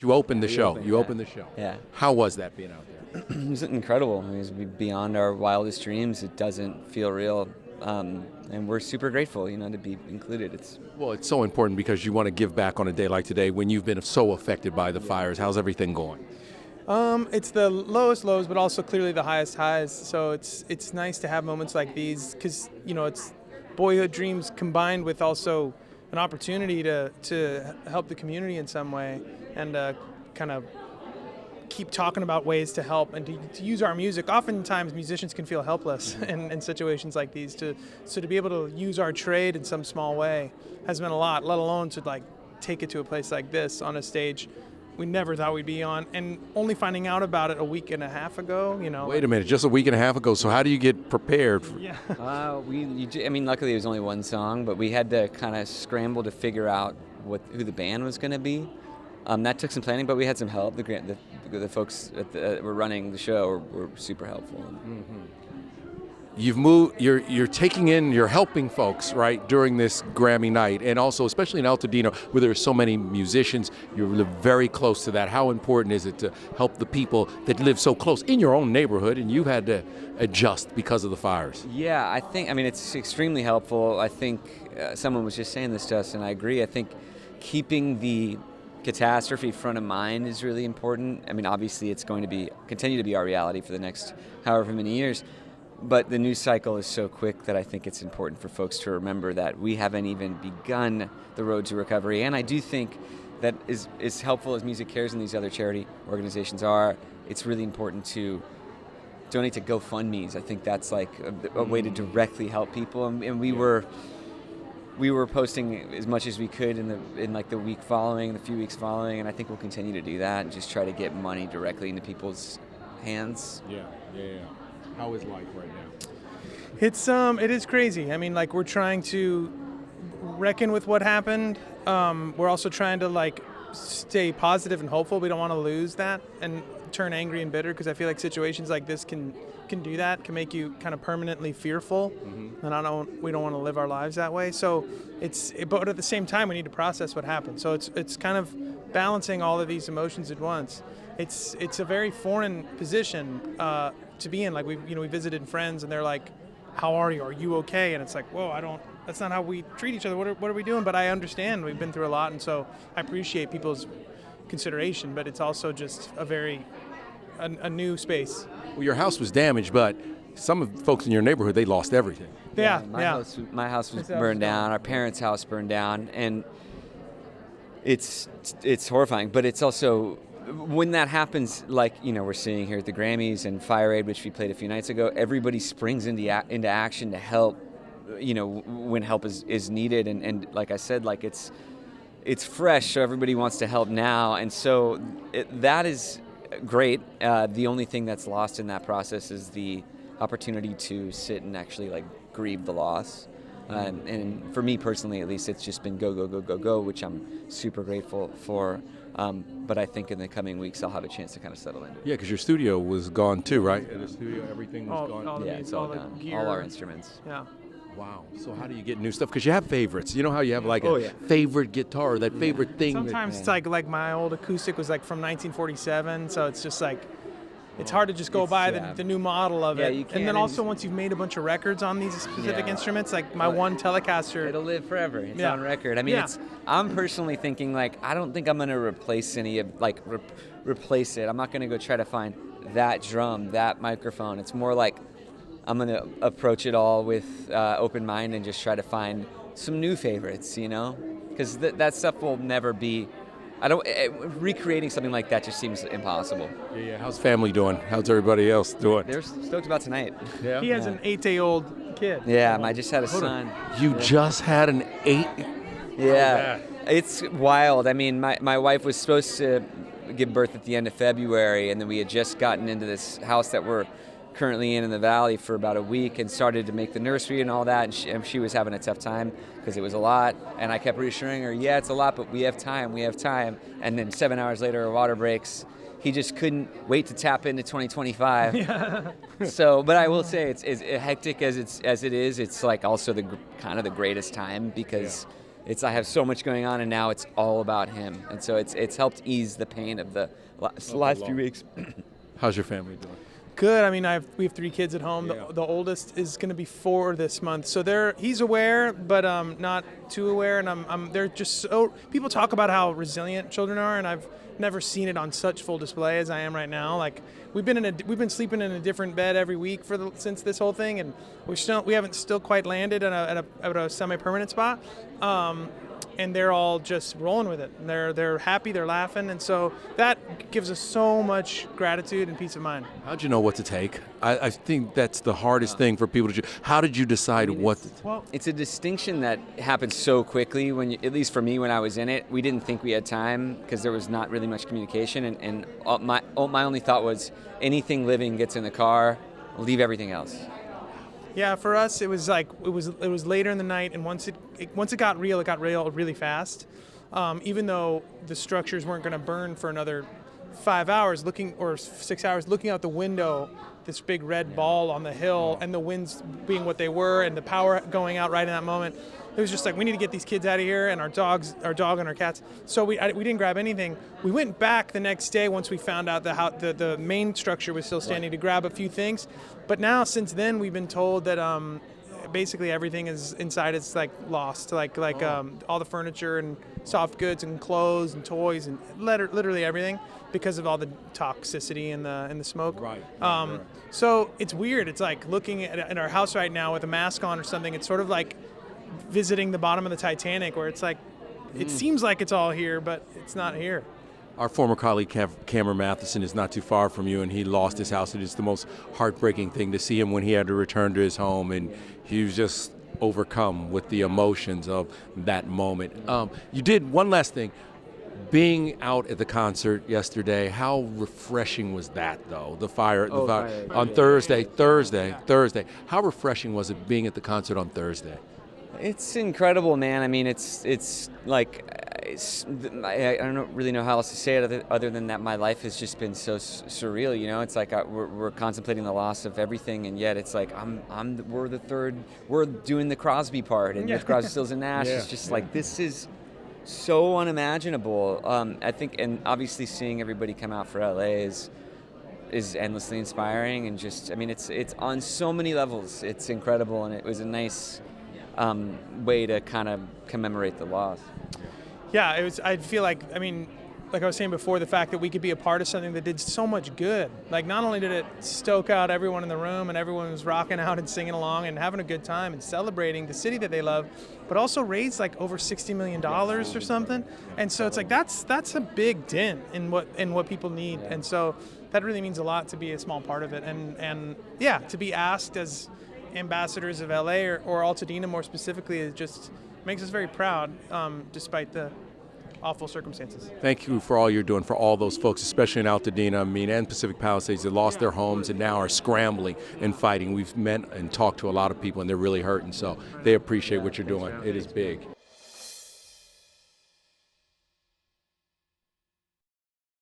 You opened the show. opened, You yeah. opened the show. Yeah. How was that being out there? It was incredible. I mean, it was beyond our wildest dreams. It doesn't feel real. And we're super grateful, to be included. Well, it's so important because you want to give back on a day like today when you've been so affected by the fires. How's everything going? It's the lowest lows, but also clearly the highest highs. So it's nice to have moments like these because, it's boyhood dreams combined with also an opportunity to help the community in some way and kind of keep talking about ways to help and to use our music. Oftentimes musicians can feel helpless in situations like these. So to be able to use our trade in some small way has meant a lot, let alone to take it to a place like this on a stage we never thought we'd be on, and only finding out about it a week and a half ago, Wait a minute, just a week and a half ago. So how do you get prepared? Yeah. Luckily it was only one song, but we had to kind of scramble to figure out who the band was going to be. That took some planning, but we had some help. The folks that were running the show were super helpful. Mm-hmm. You've moved. You're helping folks right during this Grammy night, and also especially in Altadena, where there are so many musicians. You live very close to that. How important is it to help the people that live so close in your own neighborhood, and you've had to adjust because of the fires? Yeah, it's extremely helpful. I think someone was just saying this to us, and I agree. I think keeping the catastrophe front of mind is really important. I mean, obviously, it's going to continue to be our reality for the next however many years. But the news cycle is so quick that I think it's important for folks to remember that we haven't even begun the road to recovery. And I do think that as helpful as Music Cares and these other charity organizations are, it's really important to donate to GoFundMes. I think that's like a way to directly help people. And we were posting as much as we could in the week following, the few weeks following, and I think we'll continue to do that and just try to get money directly into people's hands. Yeah. How is life right now? It is crazy. I mean, we're trying to reckon with what happened. We're also trying to stay positive and hopeful. We don't want to lose that and turn angry and bitter, because I feel like situations like this can do that, can make you kind of permanently fearful. Mm-hmm. And we don't want to live our lives that way. So but at the same time, we need to process what happened. So it's kind of balancing all of these emotions at once. It's a very foreign position to be in. We visited friends, and they're like, "How are you? Are you okay?" And it's like, "Whoa, that's not how we treat each other. What are we doing?" But I understand. We've been through a lot, and so I appreciate people's consideration. But it's also just a new space. Well, your house was damaged, but some of the folks in your neighborhood, they lost everything. Yeah. My house was burned down. Our parents' house burned down, and it's horrifying. But it's also, when that happens, we're seeing here at the Grammys and Fire Aid, which we played a few nights ago, everybody springs into action to help, when help is needed. And like I said, it's fresh, so everybody wants to help now. And so that is great. The only thing that's lost in that process is the opportunity to sit and actually grieve the loss. And for me personally, at least, it's just been go, which I'm super grateful for. But I think in the coming weeks, I'll have a chance to kind of settle into it. Yeah, because your studio was gone too, right? The studio, everything was gone. It's all gone. All our instruments. Yeah. Wow. So how do you get new stuff? Because you have favorites. You know how you have a favorite guitar, that favorite thing. Sometimes it's like my old acoustic was from 1947, so it's just it's hard to just go buy the new model of it. You can. And then also once you've made a bunch of records on these specific instruments, my one Telecaster. It'll live forever. It's on record. I mean, I'm personally thinking I don't think I'm going to replace any of replace it. I'm not going to go try to find that drum, that microphone. It's more I'm going to approach it all with open mind and just try to find some new favorites, because that stuff will never be. Recreating something like that just seems impossible. Yeah. How's family doing? How's everybody else doing? They're stoked about tonight. Yeah. He has an 8-day-old kid. Yeah, I just had a son. You just had an 8? Yeah. It's wild. I mean, my wife was supposed to give birth at the end of February, and then we had just gotten into this house that we're currently in the valley for about a week and started to make the nursery and all that, and she was having a tough time because it was a lot, and I kept reassuring her, it's a lot, but we have time, and then 7 hours later her water breaks. He just couldn't wait to tap into 2025. Yeah. So, but I will say it's as hectic as it is, it's also the kind of the greatest time, because I have so much going on, and now it's all about him. And so it's helped ease the pain of the last few weeks. How's your family doing? Good. I mean, we have 3 kids at home. Yeah. The oldest is going to be 4 this month, so he's aware, but not too aware. And they're just so, people talk about how resilient children are, and I've never seen it on such full display as I am right now. Like we've been sleeping in a different bed every week since this whole thing, and we haven't still quite landed at a semi-permanent spot. And they're all just rolling with it. And they're happy, they're laughing, and so that gives us so much gratitude and peace of mind. How'd you know what to take? I think that's the hardest thing for people to do. How did you decide what to take? Well, It's a distinction that happens so quickly, at least for me when I was in it. We didn't think we had time because there was not really much communication, and my only thought was anything living gets in the car, leave everything else. yeah, for us it was like it was later in the night, and once it got real, it got real really fast. Even though the structures weren't going to burn for another 5 hours, or 6 hours, looking out the window, this big red ball on the hill, and the winds being what they were, and the power going out right in that moment. It was just like, we need to get these kids out of here, and our dog and our cats. So we didn't grab anything. We went back the next day once we found out the main structure was still standing to grab a few things. But now, since then, we've been told that basically everything is inside is like lost, like all the furniture and soft goods and clothes and toys and literally everything, because of all the toxicity in the smoke. Right. So it's weird. It's like looking at our house right now with a mask on or something. It's sort of like visiting the bottom of the Titanic, where it's like, it seems like it's all here, but it's not here. Our former colleague Cameron Matheson is not too far from you, and he lost his house. It is the most heartbreaking thing to see him when he had to return to his home, and he was just overcome with the emotions of that moment. You did one last thing. Being out at the concert yesterday, how refreshing was that, though? The fire on Thursday. How refreshing was it being at the concert on Thursday? It's incredible, man. I mean, it's like, I don't really know how else to say it other than that my life has just been so surreal. You know, it's like we're contemplating the loss of everything, and yet it's like we're doing the Crosby part, and with Crosby, Stills and Nash, it's just like, this is so unimaginable. I think, and obviously seeing everybody come out for LA is endlessly inspiring, and just, I mean, it's on so many levels. It's incredible, and it was a nice way to kind of commemorate the loss. Yeah, it was. I feel like, I mean, like I was saying before, the fact that we could be a part of something that did so much good. Like, not only did it stoke out everyone in the room, and everyone was rocking out and singing along and having a good time and celebrating the city that they love, but also raised like over $60 million or something. And so it's like, that's a big dent in what people need. And so that really means a lot to be a small part of it. And yeah, to be asked as ambassadors of LA or Altadena more specifically, it just makes us very proud, despite the awful circumstances. Thank you for all you're doing for all those folks, especially in Altadena, and Pacific Palisades, that lost their homes and now are scrambling and fighting. We've met and talked to a lot of people, and they're really hurting, so they appreciate what you're doing. It is big.